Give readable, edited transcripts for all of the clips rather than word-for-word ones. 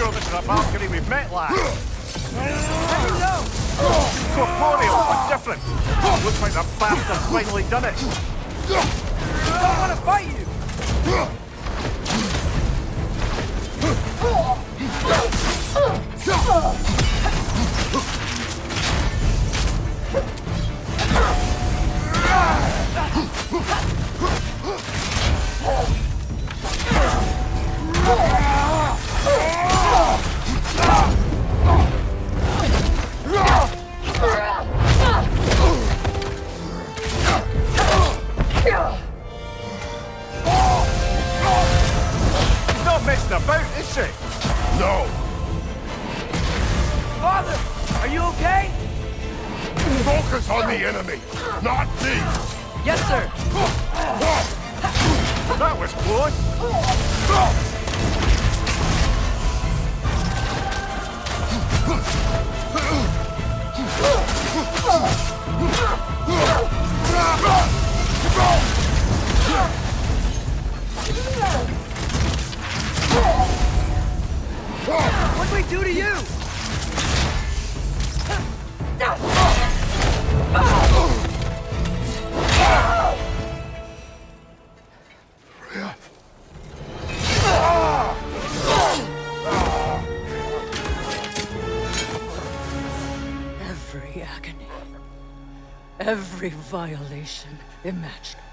sure this is a Valkyrie we've met, lad. How do you know? Corporeal, but different. Looks like the bastard's finally done it. I don't want to fight you. Not messing about, is she? No! Father, are you okay? Focus on the enemy, not me! Yes, sir. That was close. What'd we do to you? Every agony, every violation imaginable.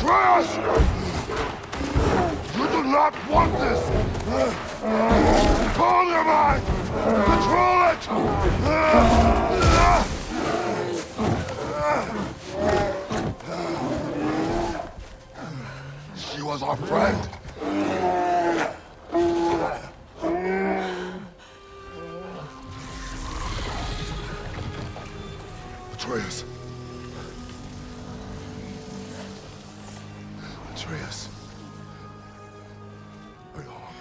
Kratos! You do not want this! Control your mind! Control it! She was our friend. Atreus. Atreus. Beyond.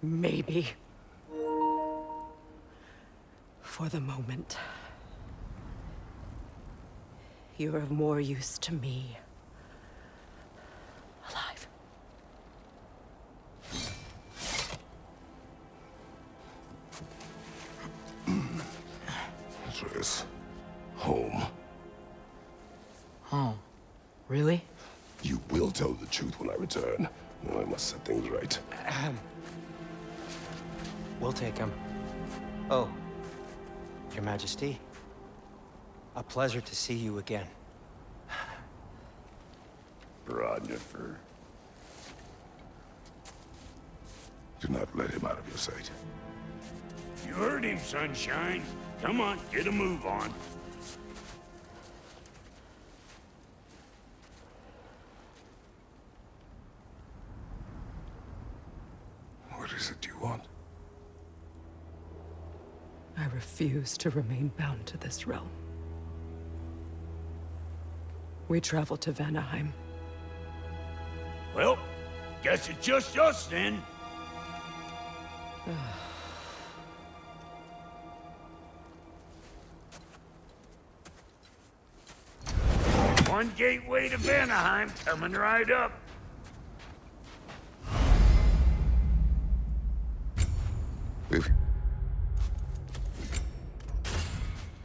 Maybe. For the moment. You're of more use to me. Alive. Atreus. Home. Oh, really? You will tell the truth when I return. Now I must set things right. We'll take him. Oh, Your Majesty. A pleasure to see you again. Rodnifer. Do not let him out of your sight. You heard him, Sunshine. Come on, get a move on. What is it you want? I refuse to remain bound to this realm. We travel to Vanaheim. Well, guess it's just us then. One gateway to Vanaheim coming right up. If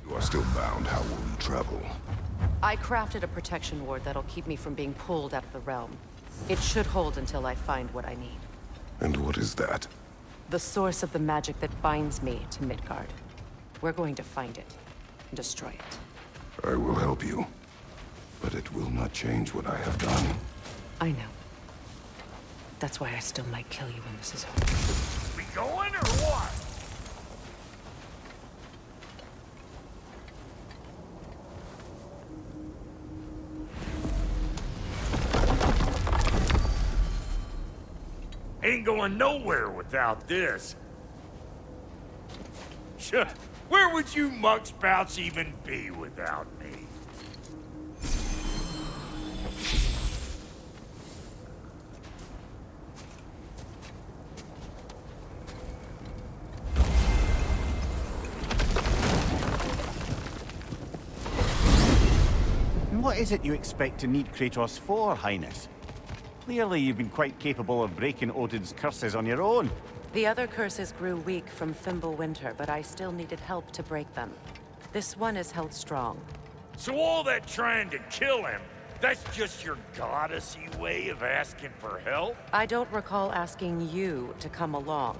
you are still bound, how will you travel? I crafted a protection ward that'll keep me from being pulled out of the realm. It should hold until I find what I need. And what is that? The source of the magic that binds me to Midgard. We're going to find it and destroy it. I will help you. But it will not change what I have done. I know. That's why I still might kill you when this is over. going or what? Ain't going nowhere without this. Where would you muckspouts even be without me? What is it you expect to need Kratos for, Highness? Clearly you've been quite capable of breaking Odin's curses on your own. The other curses grew weak from Fimbulwinter, but I still needed help to break them. This one is held strong. So all that trying to kill him, that's just your goddessy way of asking for help? I don't recall asking you to come along.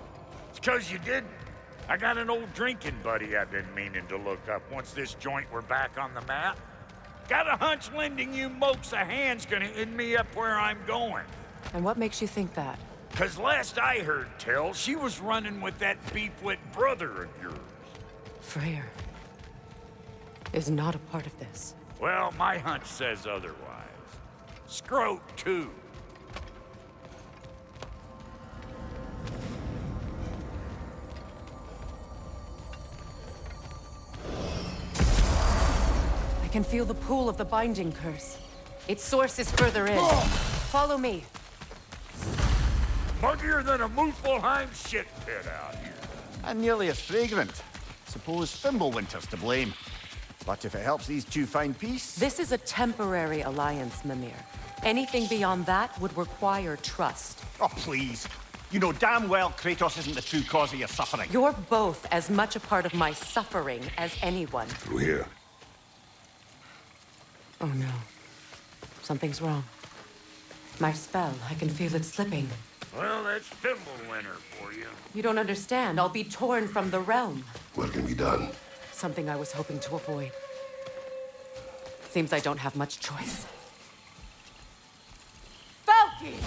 It's 'cause you didn't. I got an old drinking buddy I've been meaning to look up once this joint were back on the map. Got a hunch lending you mokes a hand's gonna end me up where I'm going. And what makes you think that? 'Cause last I heard tell, she was running with that beefwit brother of yours. Freyr is not a part of this. Well, my hunch says otherwise. Scroat, too. I can feel the pull of the binding curse. Its source is further in. Follow me. Muggier than a Muspelheim shit pit out here. And nearly as fragrant. Suppose Fimbulwinter's to blame. But if it helps these two find peace... This is a temporary alliance, Mimir. Anything beyond that would require trust. Oh, please. You know damn well Kratos isn't the true cause of your suffering. You're both as much a part of my suffering as anyone. Through here. Oh no. Something's wrong. My spell, I can feel it slipping. Well, that's Fimbulwinter for you. You don't understand. I'll be torn from the realm. What can be done? Something I was hoping to avoid. Seems I don't have much choice. Falky!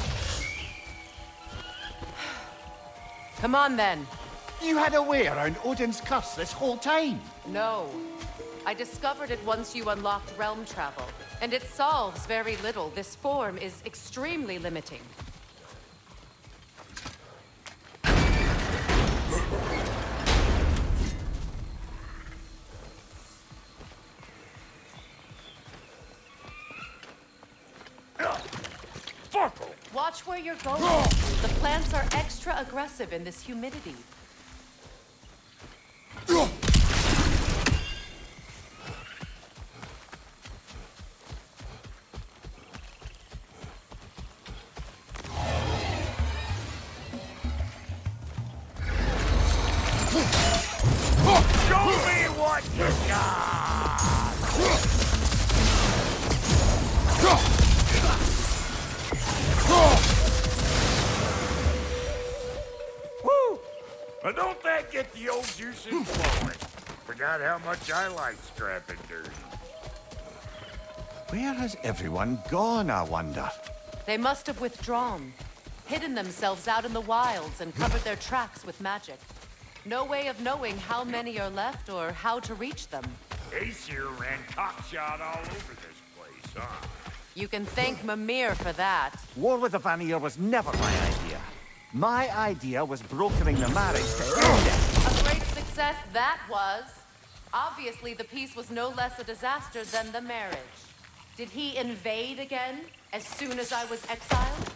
Come on, then. You had a way around Odin's curse this whole time. No. I discovered it once you unlocked realm travel, and it solves very little. This form is extremely limiting. Watch where you're going. The plants are extra aggressive in this humidity. Show me what you got! Woo! Well, don't that get the old juices flowing? Forgot how much I like scrapping dirt. Where has everyone gone, I wonder? They must have withdrawn, hidden themselves out in the wilds and covered their tracks with magic. No way of knowing how many are left or how to reach them. Aesir ran cockshot all over this place, huh? You can thank Mimir for that. War with the Vanir was never my idea. My idea was brokering the marriage to end it. A great success that was. Obviously, the peace was no less a disaster than the marriage. Did he invade again as soon as I was exiled?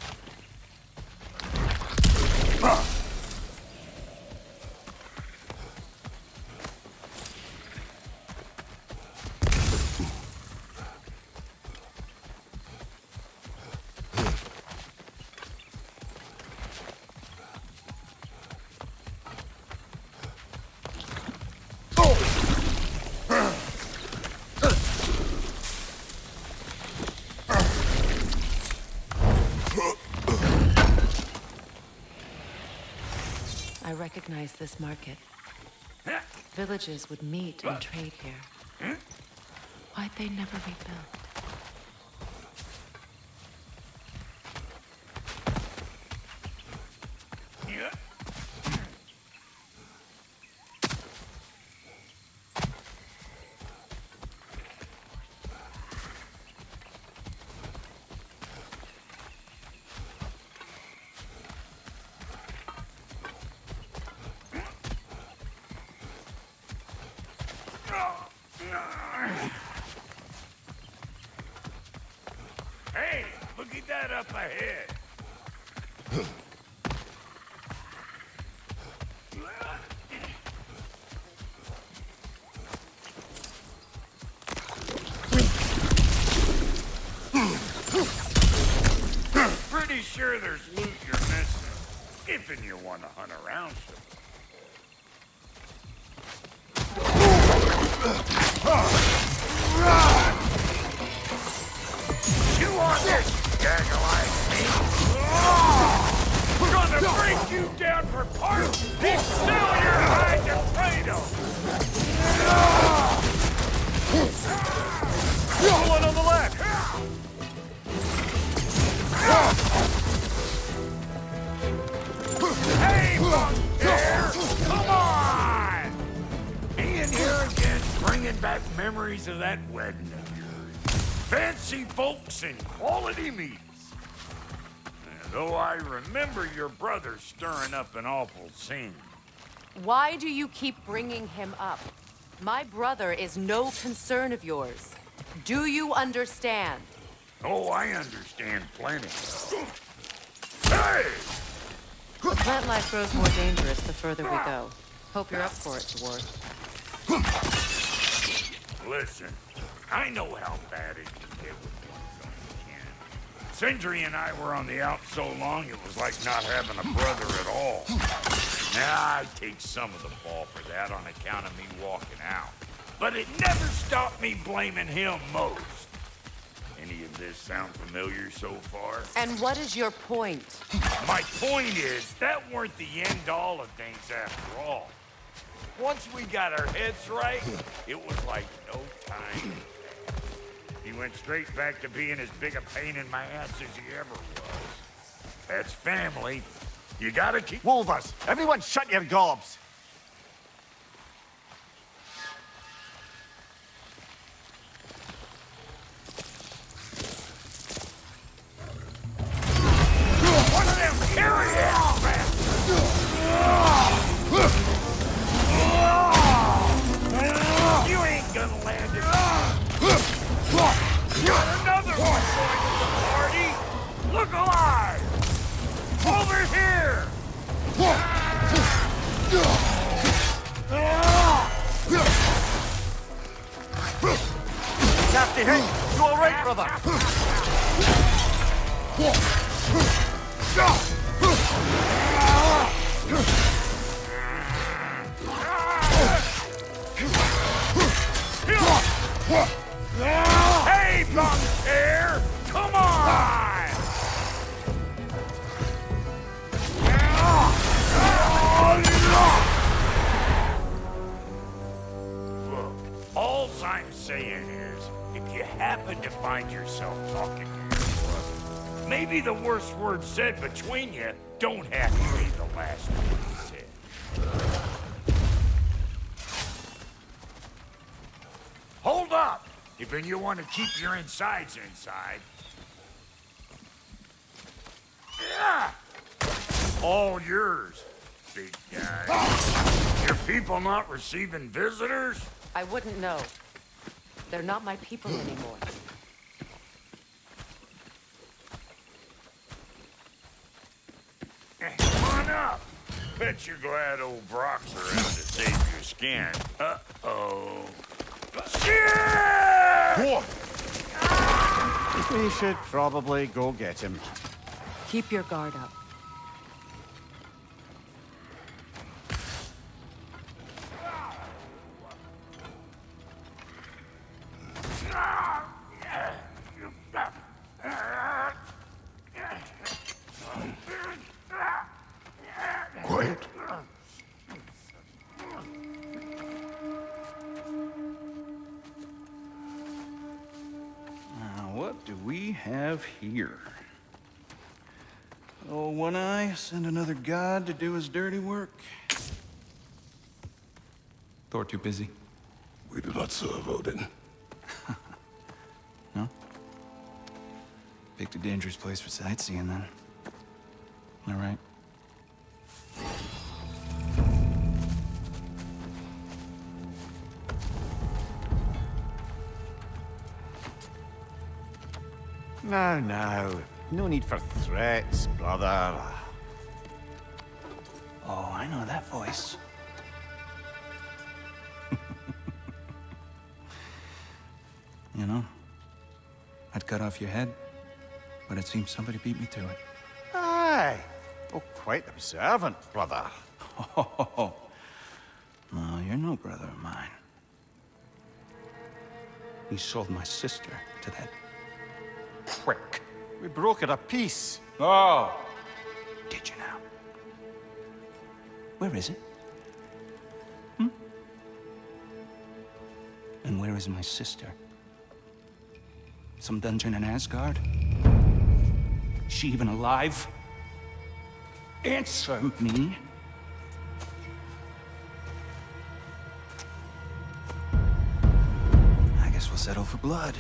I recognize this market. Villages would meet and trade here. Why'd they never rebuild? If you want to hunt around some. You want this, gaggle-eyed meat? We're gonna break you down for parts and sell your hide to Kratos! The one on the left! Hey, Monk there! Come on! Ian here again, bringing back memories of that wedding of yours. Fancy folks and quality meats. Though I remember your brother stirring up an awful scene. Why do you keep bringing him up? My brother is no concern of yours. Do you understand? Oh, I understand plenty. Hey! Plant life grows more dangerous the further we go. Hope you're up for it, dwarf. Listen, I know how bad it can get with one's own kin. Sindri and I were on the out so long, it was like not having a brother at all. Now, I take some of the fall for that on account of me walking out. But it never stopped me blaming him most. Any of this sound familiar so far? And what is your point? My point is, that weren't the end-all of things after all. Once we got our heads right, it was like no time. He went straight back to being as big a pain in my ass as he ever was. That's family. You gotta keep... Wolvers, everyone shut your gobs! One of them carry out bastards! You ain't gonna land it. Got another one joining the party! Look alive! Over here! Nasty hit! You alright, brother? Hey, bum chair! Come on! Look, all I'm saying is, if you happen to find yourself talking to your brother, maybe the worst word said between you don't have to be the last one said. Hold up! If you want to keep your insides inside. Yeah! All yours, big guy. Your people not receiving visitors? I wouldn't know. They're not my people anymore. Come on up. Bet you're glad old Brock's around to save your skin. Uh-oh. Shit! We should probably go get him. Keep your guard up. Quiet. Now, what do we have here? Oh, One Eye, send another god to do his dirty work. Thor too busy? We do not serve Odin. No? Picked a dangerous place for sightseeing, then. All right. No. No need for threats, brother. Oh, I know that voice. You know, I'd cut off your head, but it seems somebody beat me to it. Aye. Oh, quite observant, brother. Oh, no, you're no brother of mine. You sold my sister to that prick. We broke it a piece. Oh! Did you now? Where is it? And where is my sister? Some dungeon in Asgard? Is she even alive? Answer me. I guess we'll settle for blood.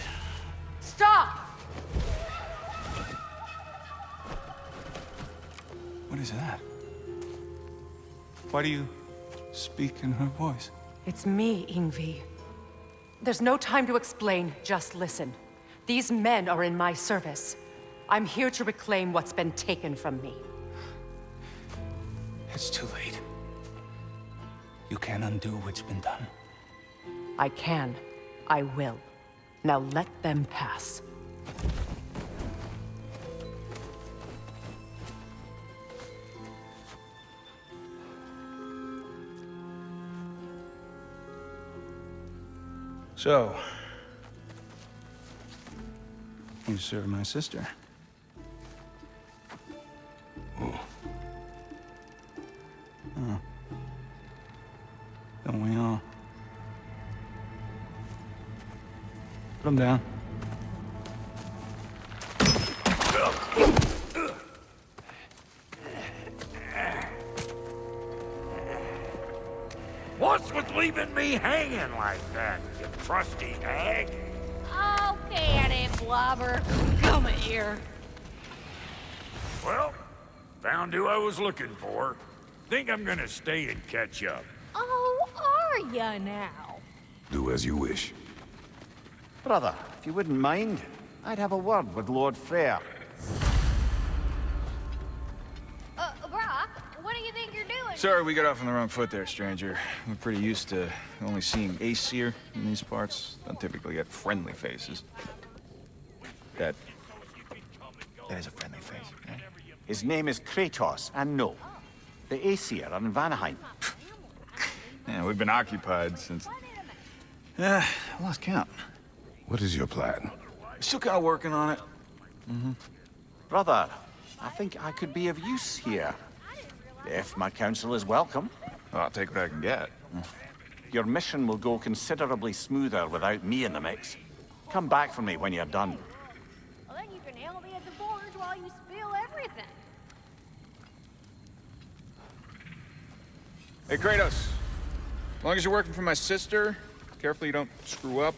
Stop! What is that? Why do you speak in her voice? It's me, Ingvi. There's no time to explain, just listen. These men are in my service. I'm here to reclaim what's been taken from me. It's too late. You can't undo what's been done. I can. I will. Now let them pass. So, you serve my sister. Oh. Don't we all? Put him down. What's with leaving me hanging like that, you trusty hag? Okay, Eddie Blobber. Come here. Well, found who I was looking for. Think I'm gonna stay and catch up. Oh, are ya now? Do as you wish. Brother, if you wouldn't mind, I'd have a word with Lord Freyr. Brock, what do you think you're doing? Sorry, we got off on the wrong foot there, stranger. We're pretty used to only seeing Aesir in these parts. Don't typically get friendly faces. That is a friendly face, yeah? His name is Kratos, and no, the Aesir are in Vanaheim. Yeah, we've been occupied since... I lost count. What is your plan? Still kind of working on it. Brother, I think I could be of use here. If my counsel is welcome. Well, I'll take what I can get. Your mission will go considerably smoother without me in the mix. Come back for me when you're done. Well, then you can help me at the forge while you spill everything. Hey, Kratos. As long as you're working for my sister, careful you don't screw up.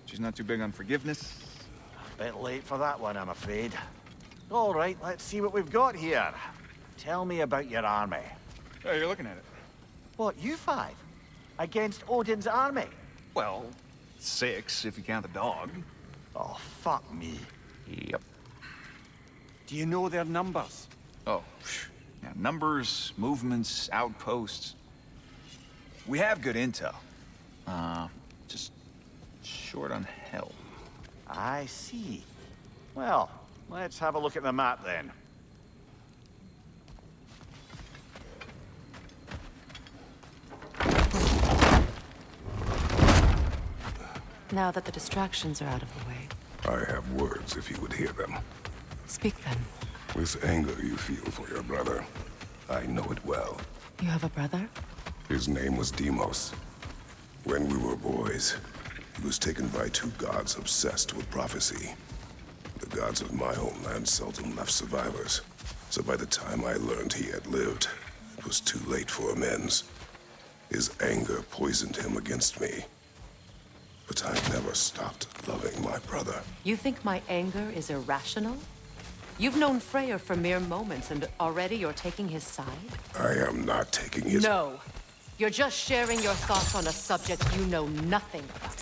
She's not too big on forgiveness. Bit late for that one, I'm afraid. All right, let's see what we've got here. Tell me about your army. Oh, you're looking at it. What, you five? Against Odin's army? Well, 6 if you count the dog. Oh, fuck me. Yep. Do you know their numbers? Oh, yeah, numbers, movements, outposts. We have good intel. Just short on help. I see. Well, let's have a look at the map then. Now that the distractions are out of the way, I have words if you would hear them. speak then. This anger you feel for your brother, I know it well. You have a brother? His name was Deimos. When we were boys, he was taken by 2 gods obsessed with prophecy. The gods of my homeland seldom left survivors, so by the time I learned he had lived, it was too late for amends. His anger poisoned him against me. But I never stopped loving my brother. You think my anger is irrational? You've known Freyr for mere moments, and already you're taking his side? I am not taking his... No. You're just sharing your thoughts on a subject you know nothing about.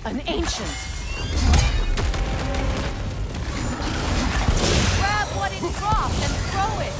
An ancient. Grab what it dropped and throw it!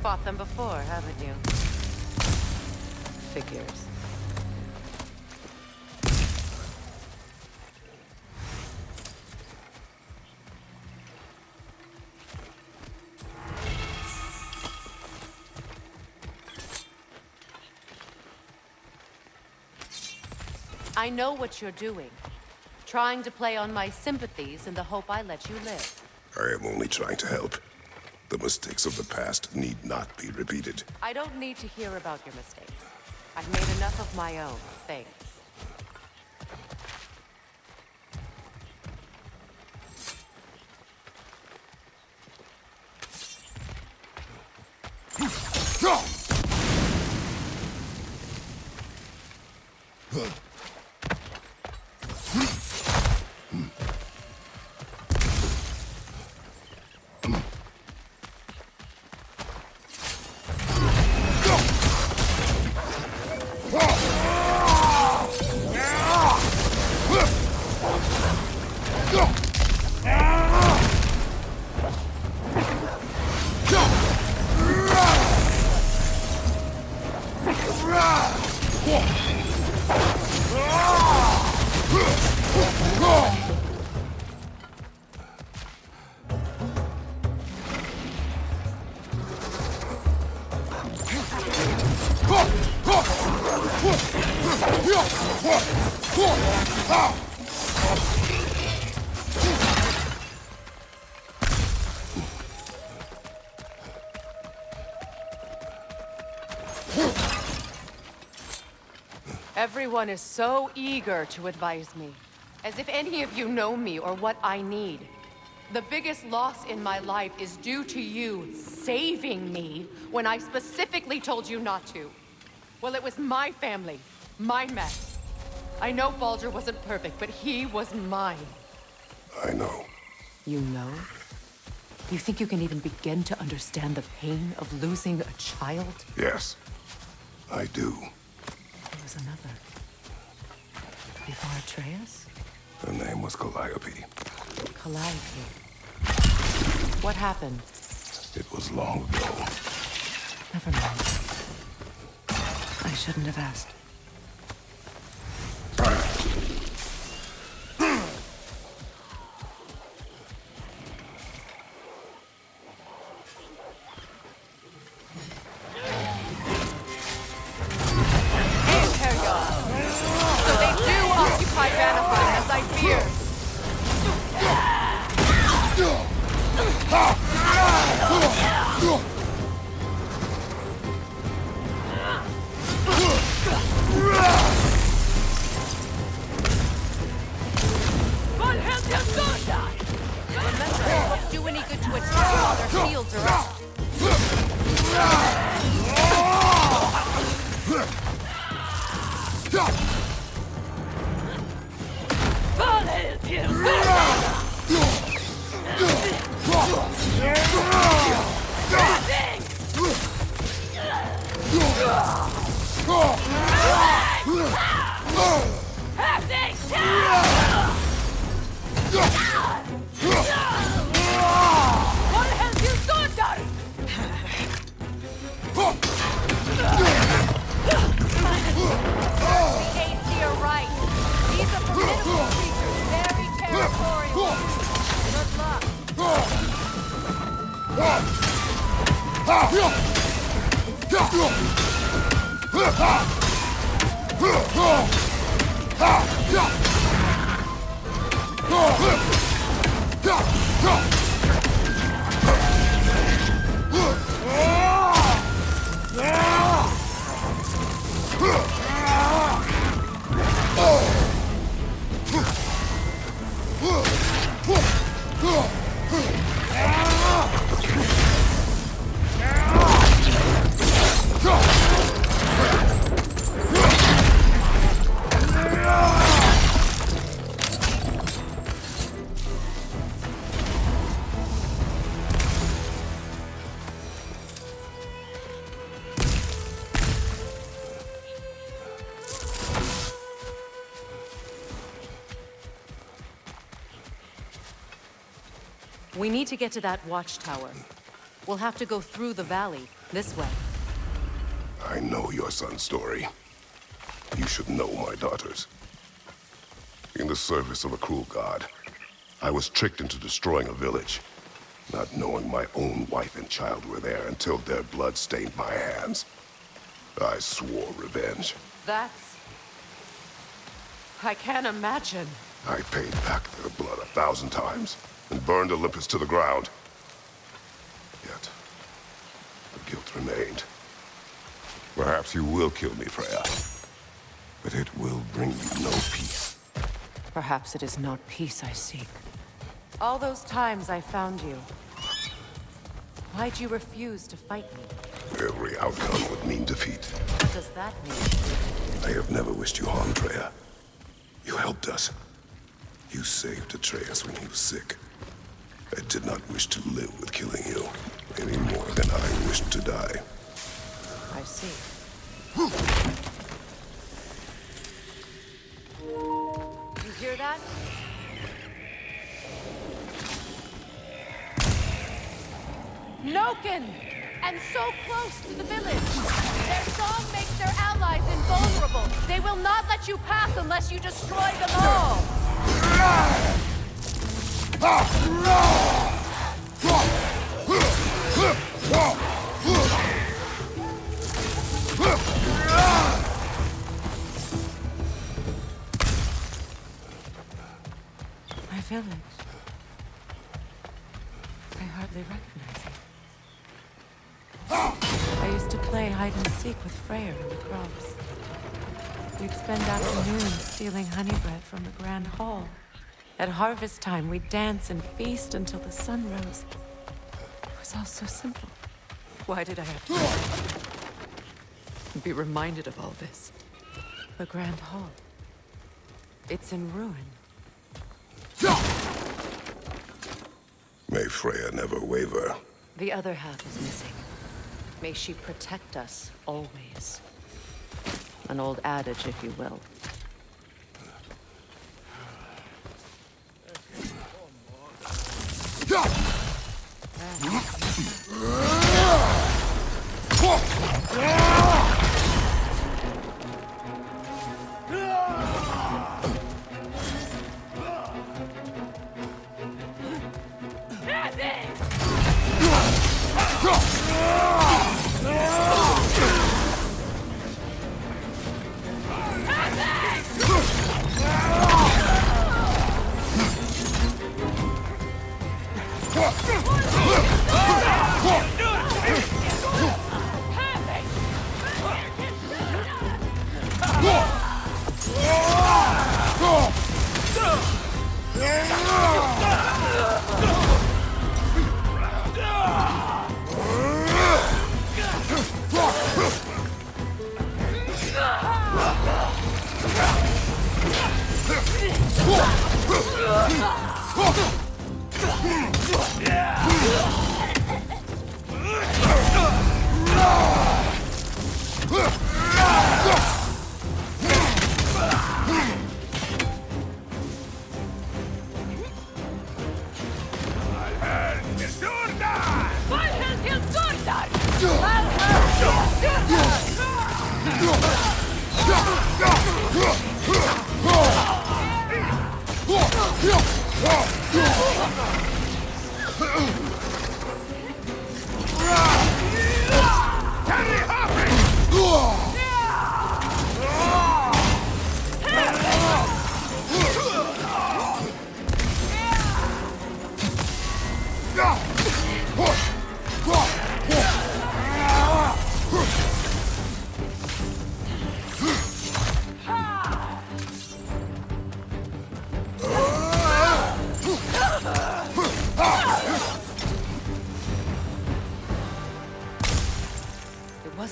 Fought them before, haven't you? Figures. I know what you're doing. Trying to play on my sympathies in the hope I let you live. I am only trying to help. The mistakes of the past need not be repeated. I don't need to hear about your mistakes. I've made enough of my own, thanks. Everyone is so eager to advise me, as if any of you know me or what I need. The biggest loss in my life is due to you saving me when I specifically told you not to. Well, it was my family, my mess. I know Baldur wasn't perfect, but he was mine. I know. You know? You think you can even begin to understand the pain of losing a child? Yes, I do. There was another. Before Atreus? Her name was Calliope. Calliope. What happened? It was long ago. Never mind. I shouldn't have asked. We need to get to that watchtower. We'll have to go through the valley, this way. I know your son's story. You should know my daughter's. In the service of a cruel god, I was tricked into destroying a village, not knowing my own wife and child were there until their blood stained my hands. I swore revenge. I can't imagine. I paid back their blood 1,000 times and burned Olympus to the ground. Yet, the guilt remained. Perhaps you will kill me, Freya, but it will bring you no peace. Perhaps it is not peace I seek. All those times I found you, why'd you refuse to fight me? Every outcome would mean defeat. What does that mean? I have never wished you harm, Freya. You helped us. You saved Atreus when he was sick. I did not wish to live with killing you, any more than I wished to die. I see. You hear that? Noken! And so close to the village! Their song makes their allies invulnerable! They will not let you pass unless you destroy them all! My village. I hardly recognize it. I used to play hide and seek with Freyr in the groves. We'd spend afternoons stealing honey bread from the Grand Hall. At harvest time, we'd dance and feast until the sun rose. It was all so simple. Why did I have to be reminded of all this? The Grand Hall. It's in ruin. May Freya never waver. The other half is missing. May she protect us, always. An old adage, if you will.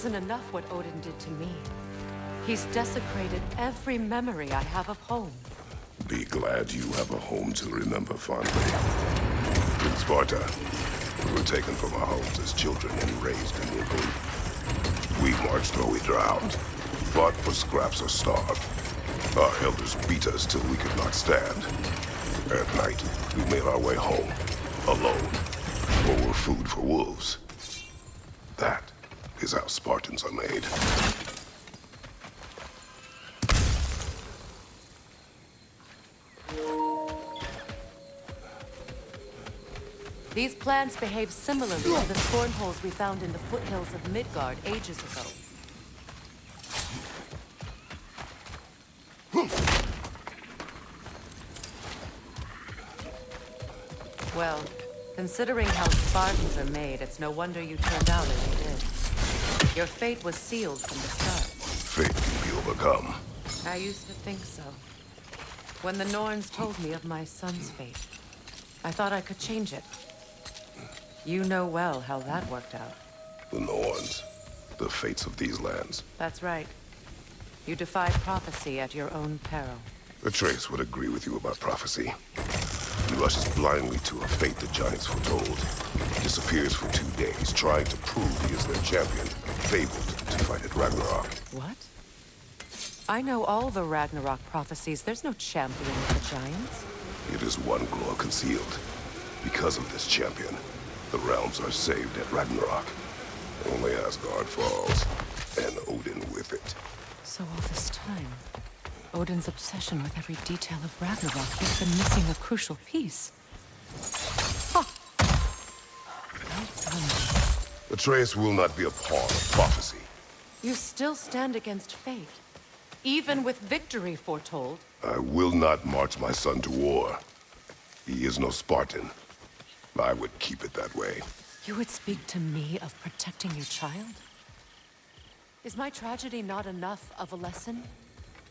Enough what Odin did to me. He's desecrated every memory I have of home. Be glad you have a home to remember fondly. In Sparta, we were taken from our homes as children and raised in Italy. We marched or we drowned, fought for scraps or starved. Our elders beat us till we could not stand. At night, we made our way home, alone, or were food for wolves. That is how Spartans are made. These plants behave similarly to the scornholes we found in the foothills of Midgard ages ago. Well, considering how Spartans are made, it's no wonder you turned out as you did. Your fate was sealed from the start. Fate can be overcome. I used to think so. When the Norns told me of my son's fate, I thought I could change it. You know well how that worked out. The Norns, the fates of these lands. That's right. You defied prophecy at your own peril. Atreus would agree with you about prophecy. He rushes blindly to a fate the giants foretold. Disappears for 2 days, trying to prove he is their champion, fabled to fight at Ragnarok. What? I know all the Ragnarok prophecies. There's no champion of the giants. It is one glow concealed. Because of this champion, the realms are saved at Ragnarok. Only Asgard falls, and Odin with it. So all this time, Odin's obsession with every detail of Ragnarok has been missing a crucial piece. Huh. Well done. Atreus will not be a pawn of prophecy. You still stand against fate, even with victory foretold. I will not march my son to war. He is no Spartan. I would keep it that way. You would speak to me of protecting your child? Is my tragedy not enough of a lesson?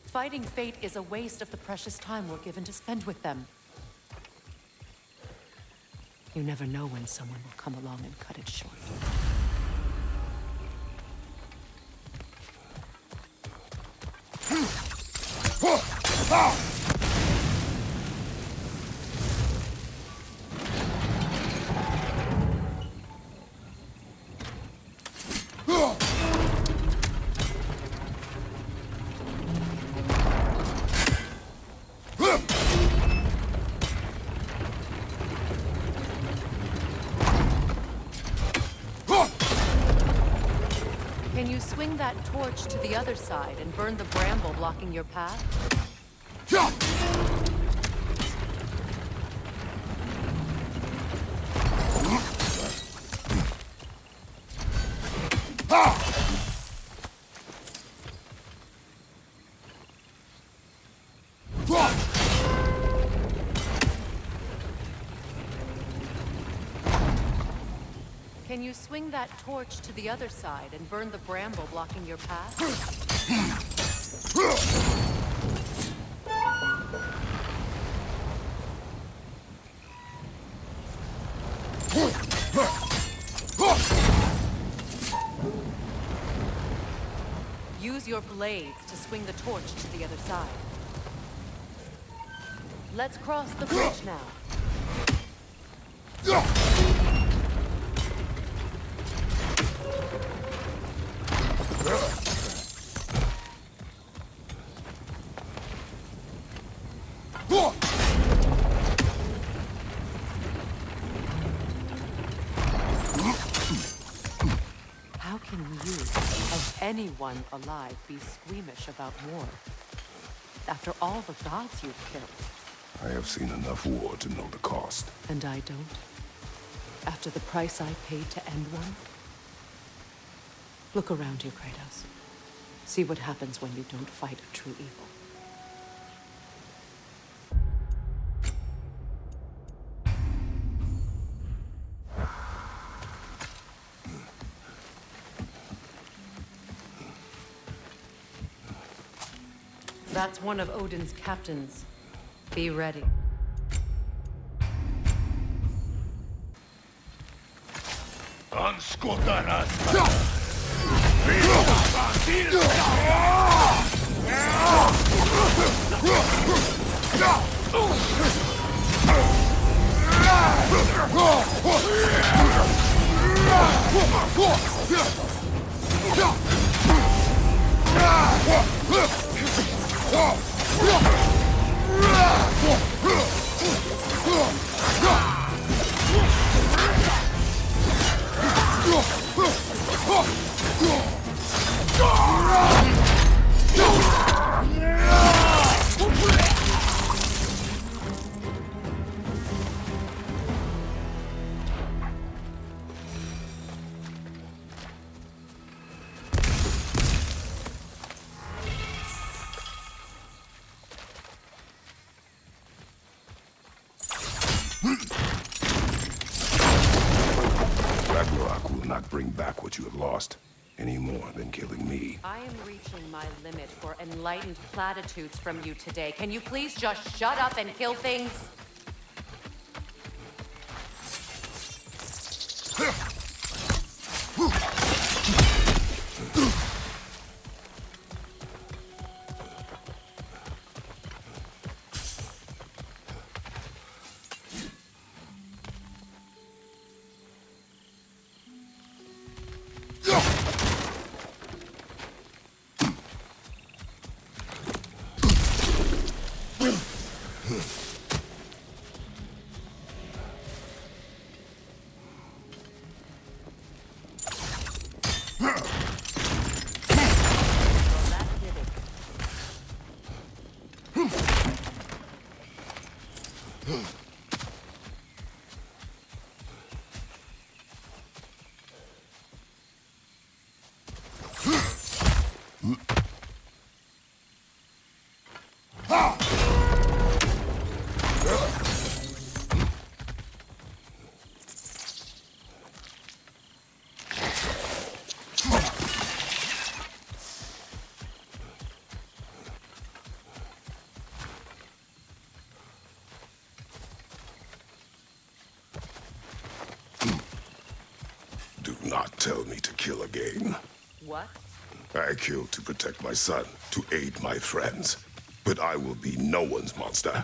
Fighting fate is a waste of the precious time we're given to spend with them. You never know when someone will come along and cut it short. Can you swing that torch to the other side and burn the bramble blocking your path? Can you swing that torch to the other side and burn the bramble blocking your path? Use your blades to swing the torch to the other side. Let's cross the bridge now. How can you, of anyone alive, be squeamish about war? After all the gods you've killed. I have seen enough war to know the cost. And I don't? After the price I paid to end one? Look around you, Kratos. See what happens when you don't fight a true evil. That's one of Odin's captains. Be ready. what you have lost, any more than killing me. I am reaching my limit for enlightened platitudes from you today. Can you please just shut up and kill things? Do not tell me to kill again. What? I killed to protect my son, to aid my friends. But I will be no one's monster.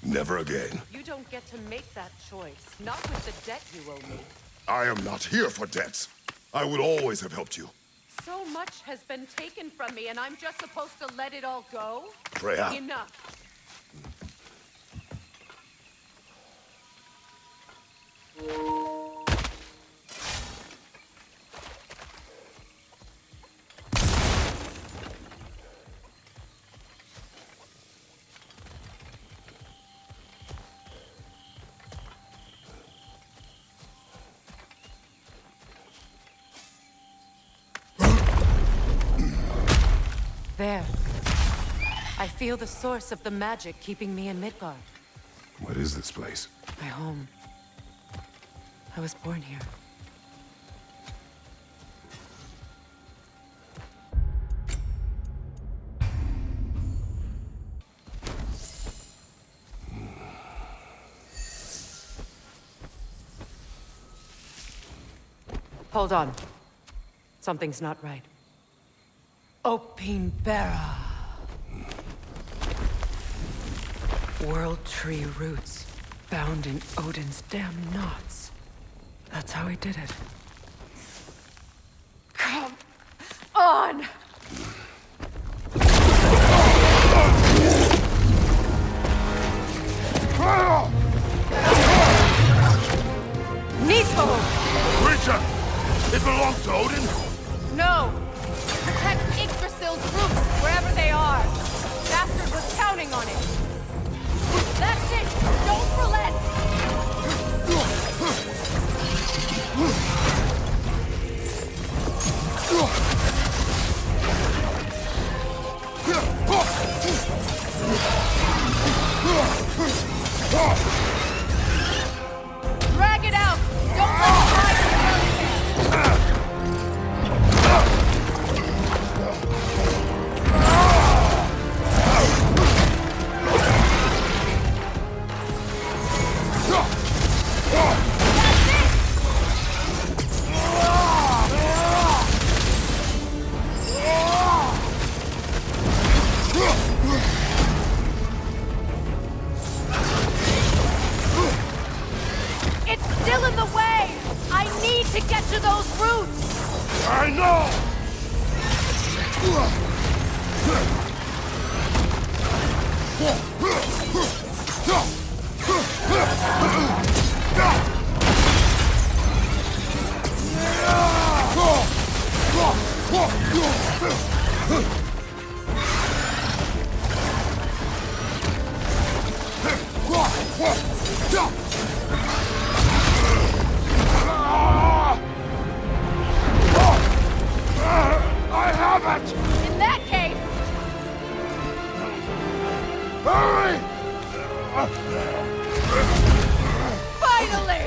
Never again. You don't get to make that choice. Not with the debt you owe me. I am not here for debts. I would always have helped you. So much has been taken from me, and I'm just supposed to let it all go? Freya. Enough. There. I feel the source of the magic keeping me in Midgard. What is this place? My home. I was born here. Hold on. Something's not right. Opinbera. World tree roots, bound in Odin's damn knots. That's how he did it. Come on! Nito! Creature! It belongs to Odin? No! Protect Yggdrasil's roots, wherever they are. Bastard was counting on it. That's it! Don't relent! Drag it out! Don't let it hide still in the way! I need to get to those roots! I know! I have it! In that case... Hurry! Finally!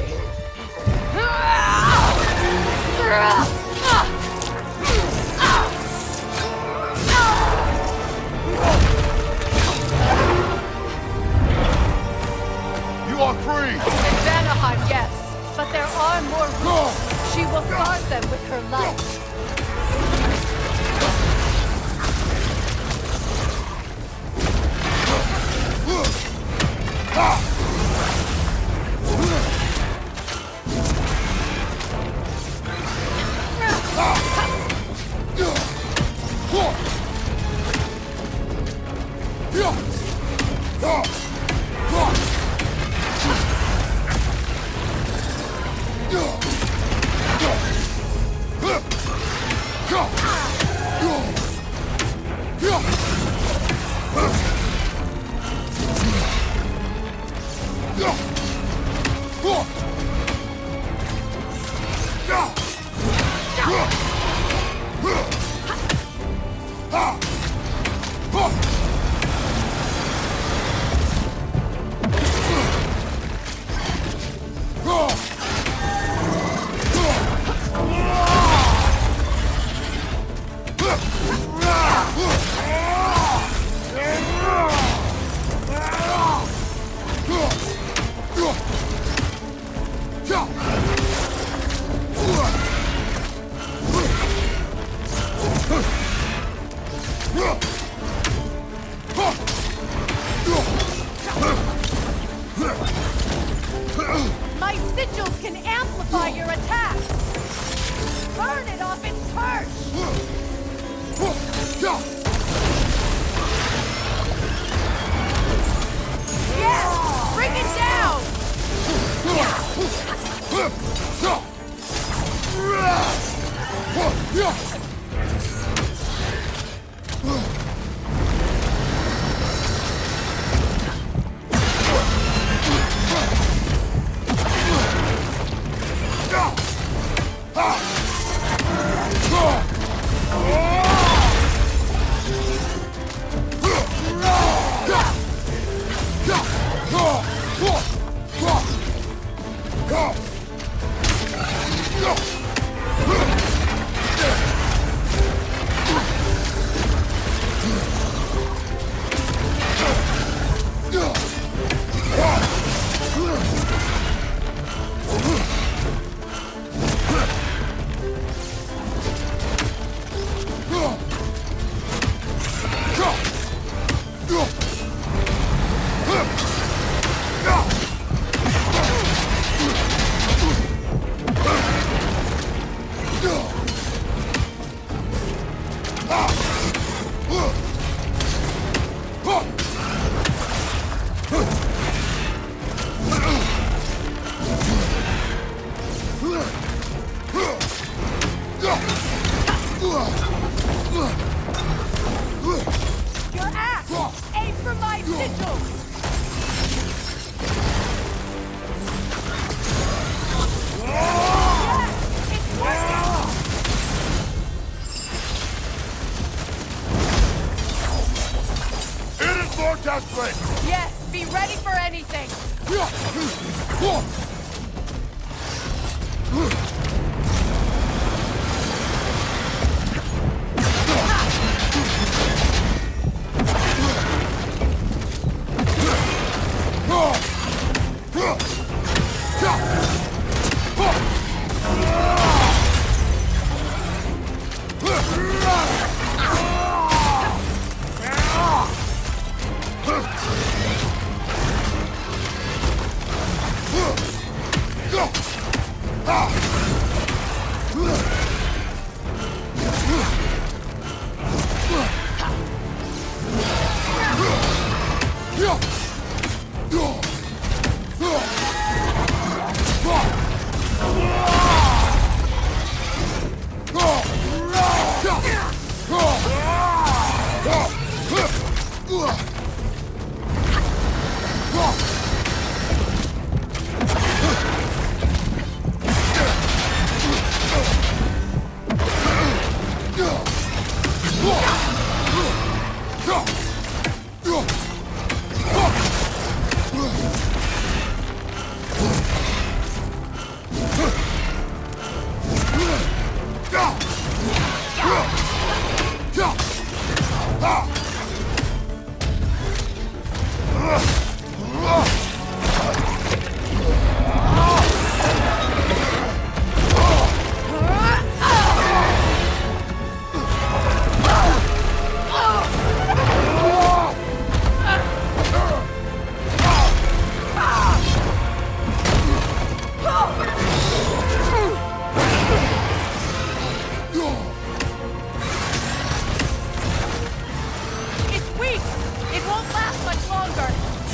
My sigils can amplify your attacks! Burn it off its perch! Yeah! Bring it down! Your axe! Aim for my sigils! Yes! It's working! It is more desperate! Yes, be ready for anything!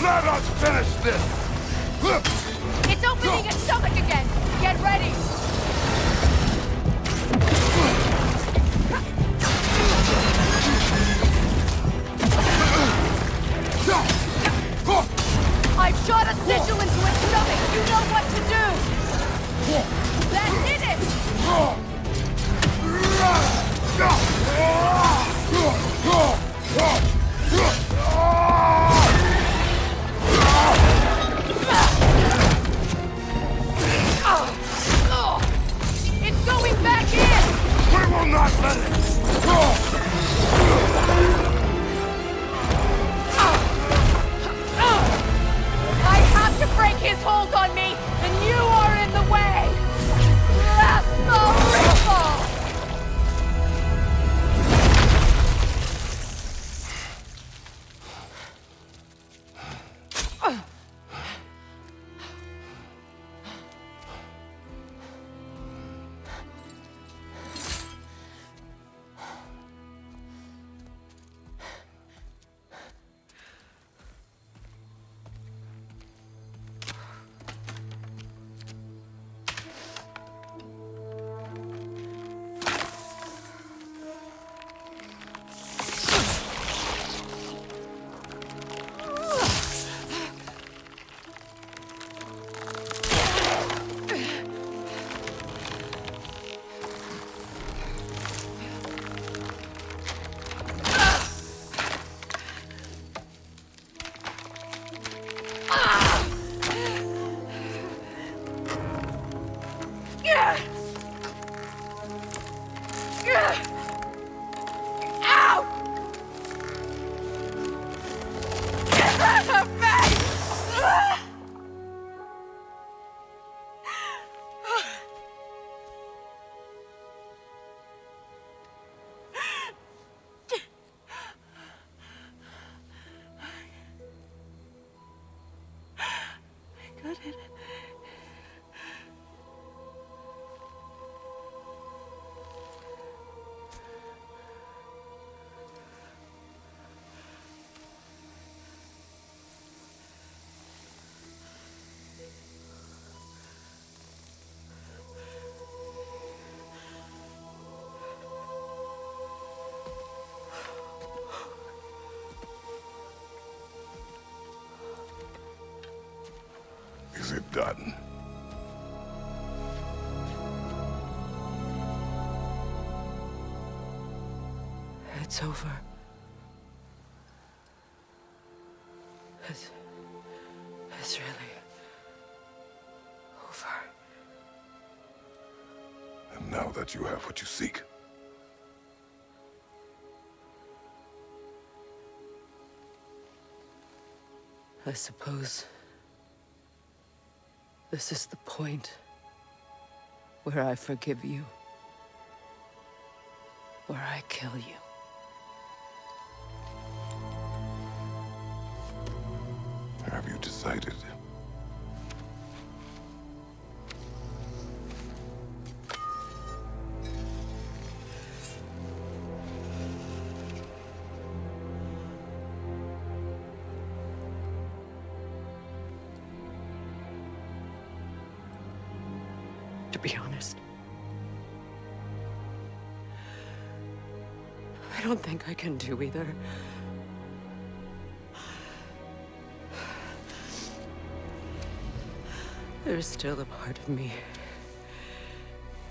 Let us finish this! It's opening its stomach again! Get ready! I have to break his hold on me, and you are in the way! That's the ripple! Is it done? It's over. It's really over. And now that you have what you seek, I suppose this is the point where I forgive you, where I kill you. have you decided? To be honest, I don't think I can do either. There's still a part of me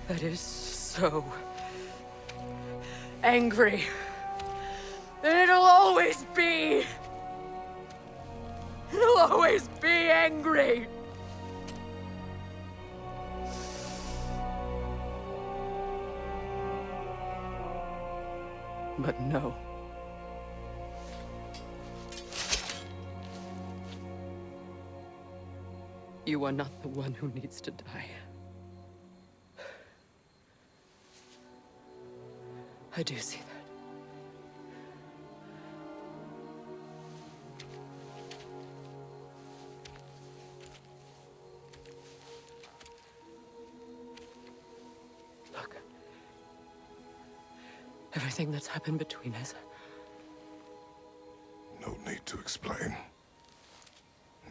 that is so angry. And it'll always be. It'll always be angry. But no. You are not the one who needs to die. I do see that. Look. Everything that's happened between us. No need to explain.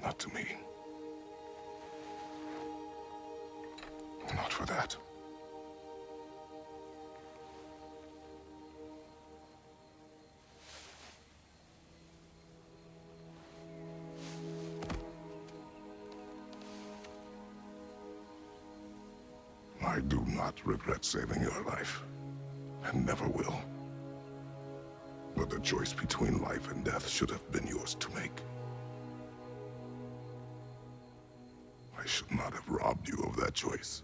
Not to me. Not for that. I do not regret saving your life, and never will. But the choice between life and death should have been yours to make. I should not have robbed you of that choice.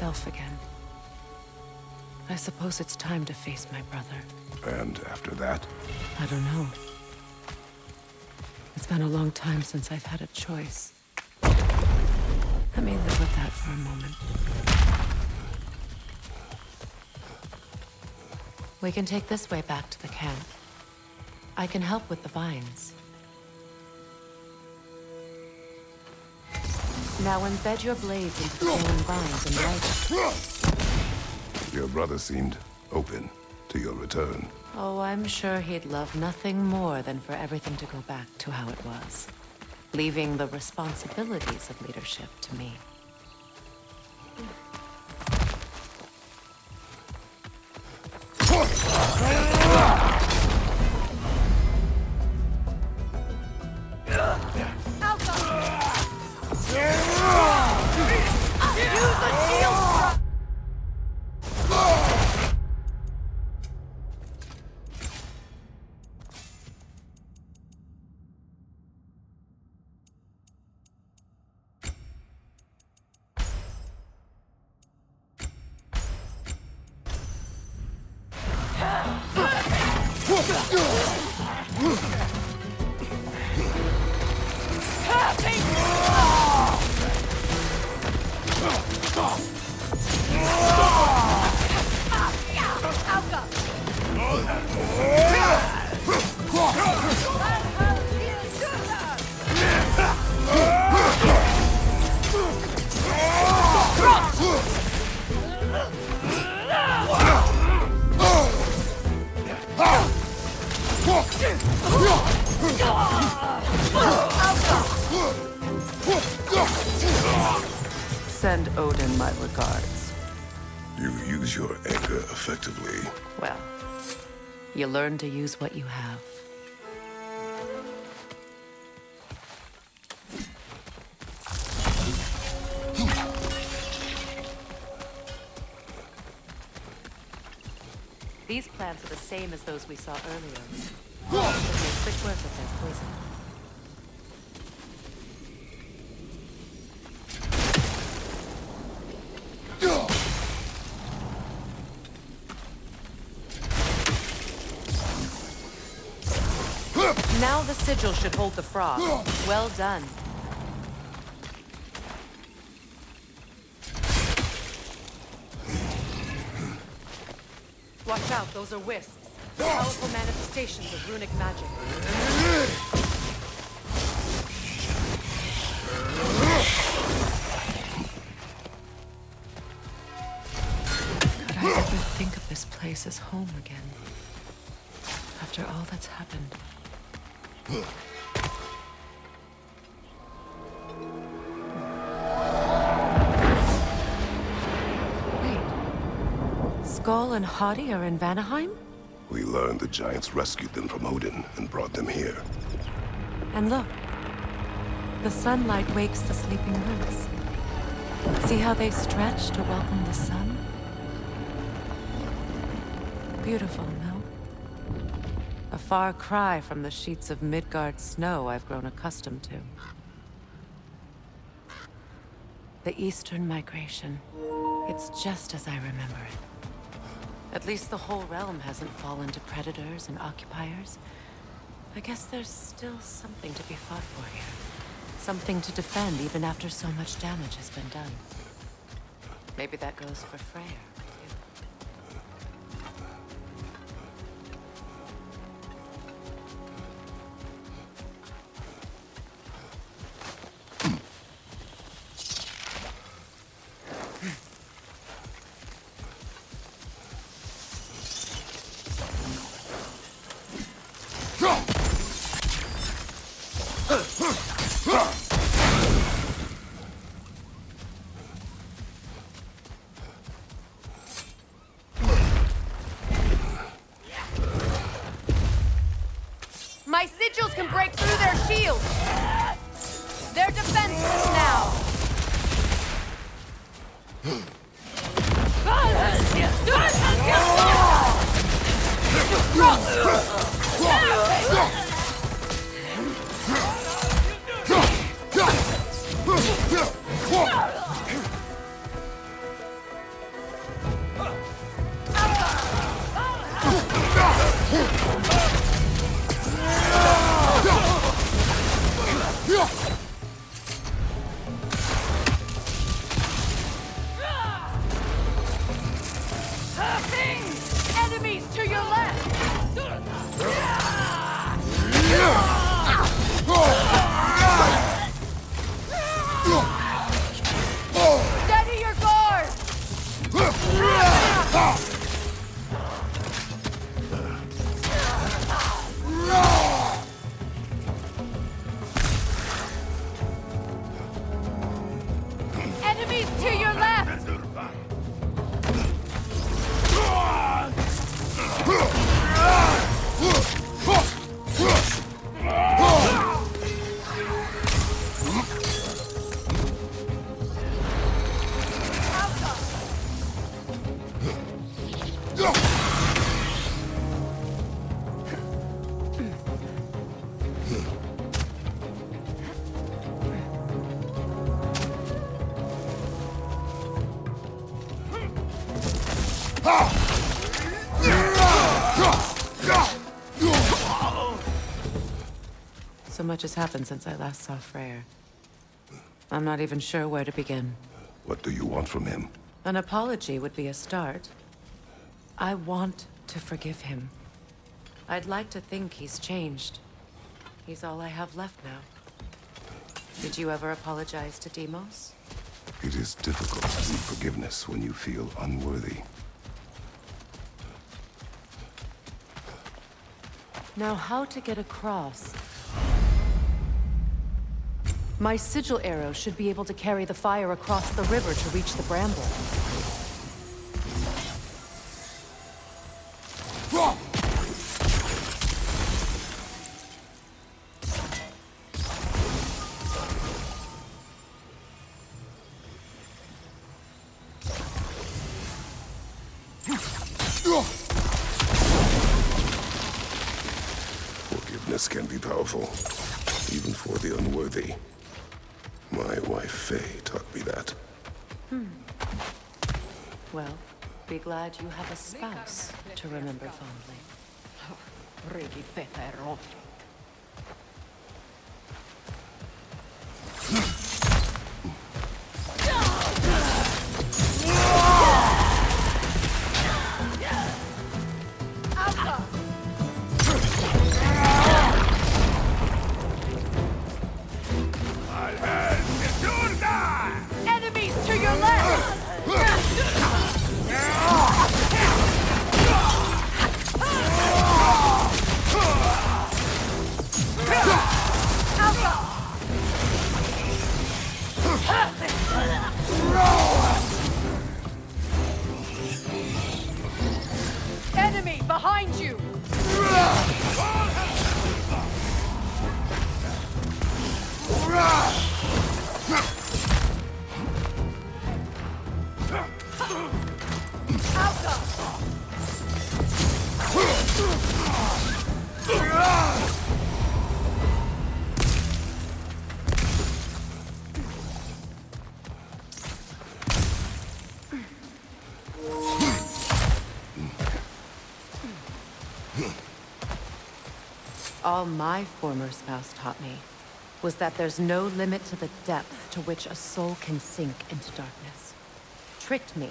myself again. I suppose it's time to face my brother. And after that? I don't know. It's been a long time since I've had a choice. Let me live with that for a moment. We can take this way back to the camp. I can help with the vines. Now embed your blades into the fallen vines and light it. Your brother seemed open to your return. Oh, I'm sure he'd love nothing more than for everything to go back to how it was, leaving the responsibilities of leadership to me. Send Odin my regards. You use your anger effectively. Well, you learn to use what you have. These plants are the same as those we saw earlier. Should make quick work of their poison. Now the sigil should hold the frog. Well done. Watch out, those are wisps. Powerful manifestations of runic magic. Could I ever think of this place as home again? After all that's happened. Wait. Skull and Hati are in Vanaheim? We learned the giants rescued them from Odin and brought them here. And look. The sunlight wakes the sleeping roots. See how they stretch to welcome the sun? Beautiful, no? A far cry from the sheets of Midgard snow I've grown accustomed to. The Eastern Migration. It's just as I remember it. At least the whole realm hasn't fallen to predators and occupiers. I guess there's still something to be fought for here. Something to defend even after so much damage has been done. Maybe that goes for Freyr. My sigils can break through their shields! They're defenseless now! Enemies to your left! Steady your guard! Enemies to your left! So much has happened since I last saw Freyr. I'm not even sure where to begin. What do you want from him? An apology would be a start. I want to forgive him. I'd like to think he's changed. He's all I have left now. Did you ever apologize to Deimos? It is difficult to seek forgiveness when you feel unworthy. Now, how to get across? My sigil arrow should be able to carry the fire across the river to reach the bramble. Forgiveness can be powerful, even for the unworthy. My wife, Faye, taught me that. Well, be glad you have a spouse to remember fondly. Enemies to your left! Enemy behind you! All my former spouse taught me was that there's no limit to the depth to which a soul can sink into darkness. Tricked me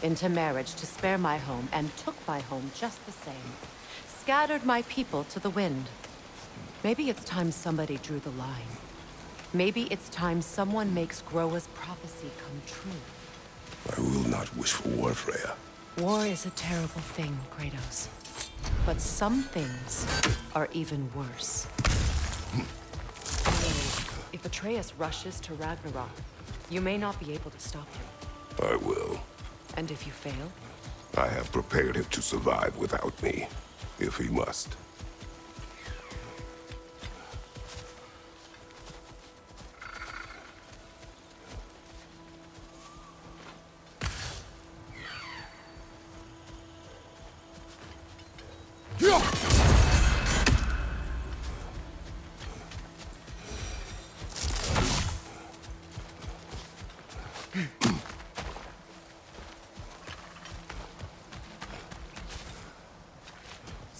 into marriage to spare my home and took my home just the same. Scattered my people to the wind. Maybe it's time somebody drew the line. Maybe it's time someone makes Groa's prophecy come true. I will not wish for war, Freya. War is a terrible thing, Kratos. But some things are even worse. If Atreus rushes to Ragnarok, you may not be able to stop him. I will. And if you fail? I have prepared him to survive without me, if he must.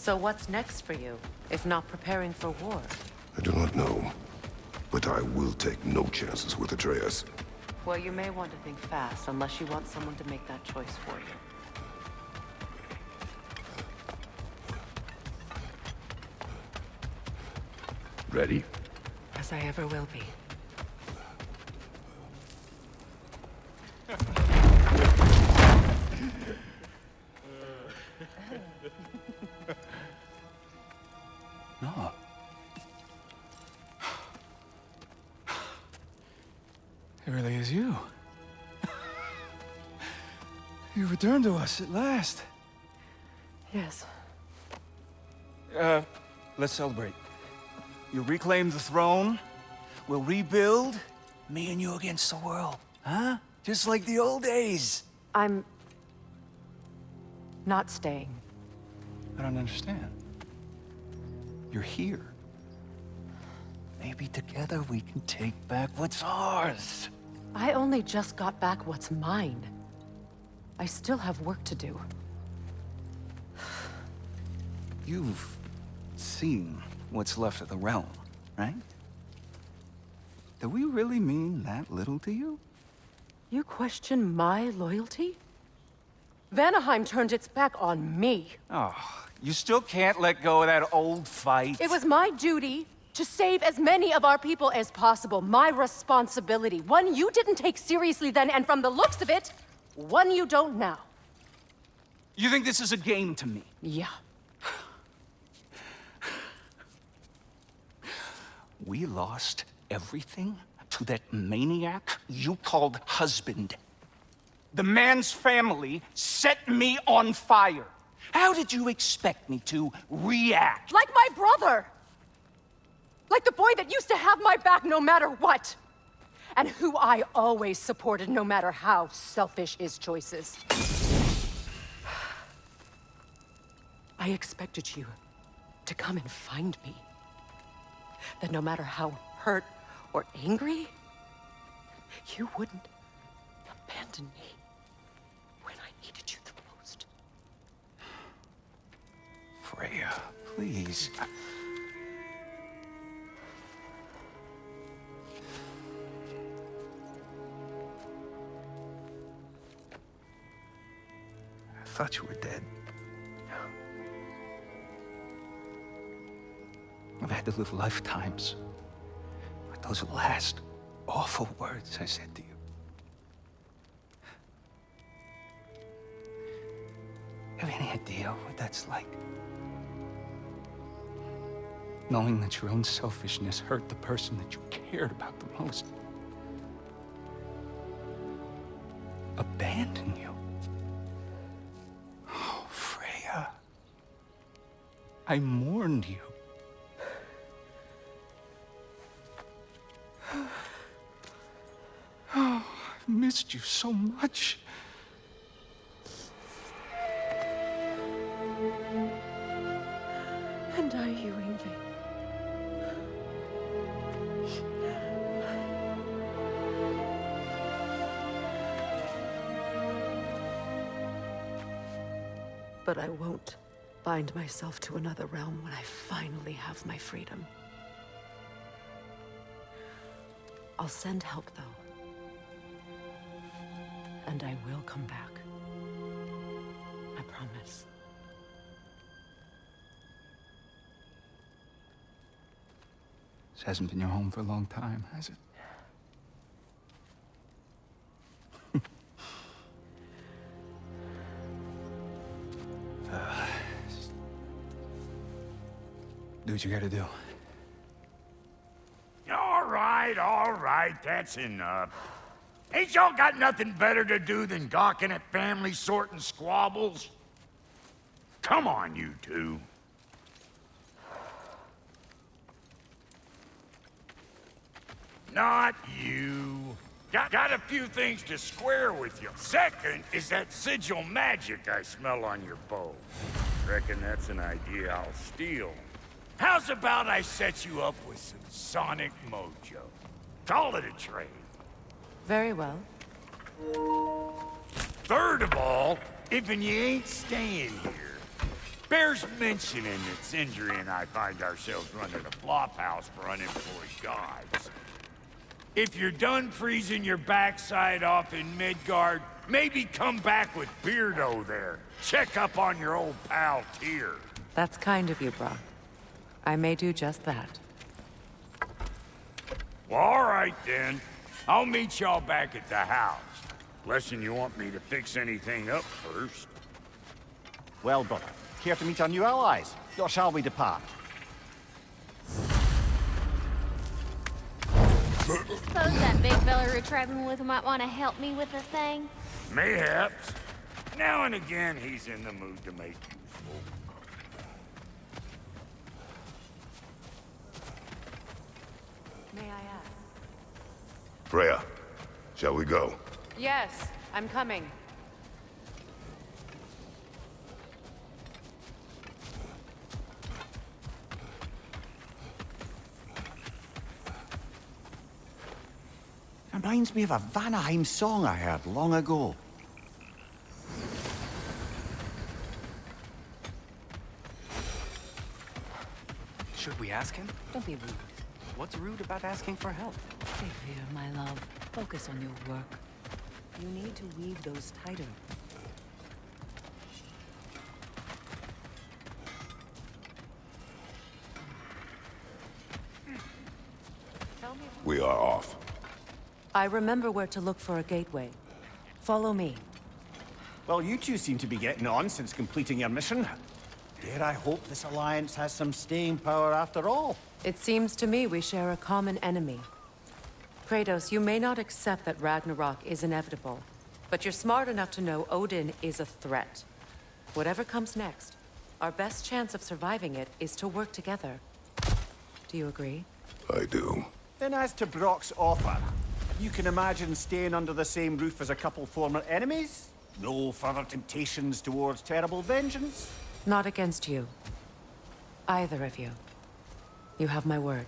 So what's next for you, if not preparing for war? I do not know, but I will take no chances with Atreus. Well, you may want to think fast, unless you want someone to make that choice for you. Ready? As I ever will be. No. It really is you. You returned to us at last. Yes. Let's celebrate. You reclaim the throne, we'll rebuild, me and you against the world, huh? Just like the old days. I'm... not staying. I don't understand. You're here. Maybe together we can take back what's ours. I only just got back what's mine. I still have work to do. You've seen what's left of the realm, right? Do we really mean that little to you? You question my loyalty? Vanaheim turned its back on me. Oh, you still can't let go of that old fight? It was my duty to save as many of our people as possible. My responsibility. One you didn't take seriously then, and from the looks of it, one you don't now. You think this is a game to me? Yeah. We lost everything to that maniac you called husband. The man's family set me on fire. How did you expect me to react? Like my brother! Like the boy that used to have my back no matter what! And who I always supported no matter how selfish his choices. I expected you to come and find me. That no matter how hurt or angry, you wouldn't abandon me when I needed you the most. Freya, please. I thought you were dead. I've had to live lifetimes with those last awful words I said to you. Have any idea what that's like? Knowing that your own selfishness hurt the person that you cared about the most. Abandon you. Oh, Freya. I mourned you. Oh, I've missed you so much. And are you, Ingvi? But I won't bind myself to another realm when I finally have my freedom. I'll send help, though. And I will come back. I promise. This hasn't been your home for a long time, has it? Do what you gotta do. All right, that's enough. Ain't y'all got nothing better to do than gawking at family sorting squabbles? Come on, you two. Not you. Got a few things to square with you. Second is that sigil magic I smell on your bow. Reckon that's an idea I'll steal. How's about I set you up with some sonic mojo? Call it a trade. Very well. Third of all, if you ain't staying here, Bears mentioning that Sindri and I find ourselves running a flop house for unemployed gods. If you're done freezing your backside off in Midgard, maybe come back with Beardo there. Check up on your old pal Tyr. That's kind of you, Brock. I may do just that. Well, all right then. I'll meet y'all back at the house. Lesson you want me to fix anything up first. Well, brother, care to meet our new allies? Or shall we depart? Suppose that big fella we're traveling with might want to help me with a thing? Mayhaps. Now and again, he's in the mood to make useful. May I ask? Freya, shall we go? Yes, I'm coming. Reminds me of a Vanaheim song I heard long ago. Should we ask him? Don't be rude. What's rude about asking for help? Xavier, my love, focus on your work. You need to weave those tighter. We are off. I remember where to look for a gateway. Follow me. Well, you two seem to be getting on since completing your mission. Dare I hope this alliance has some staying power after all? It seems to me we share a common enemy. Kratos, you may not accept that Ragnarok is inevitable, but you're smart enough to know Odin is a threat. Whatever comes next, our best chance of surviving it is to work together. Do you agree? I do. Then as to Brock's offer, you can imagine staying under the same roof as a couple former enemies? No further temptations towards terrible vengeance? Not against you. Either of you. You have my word.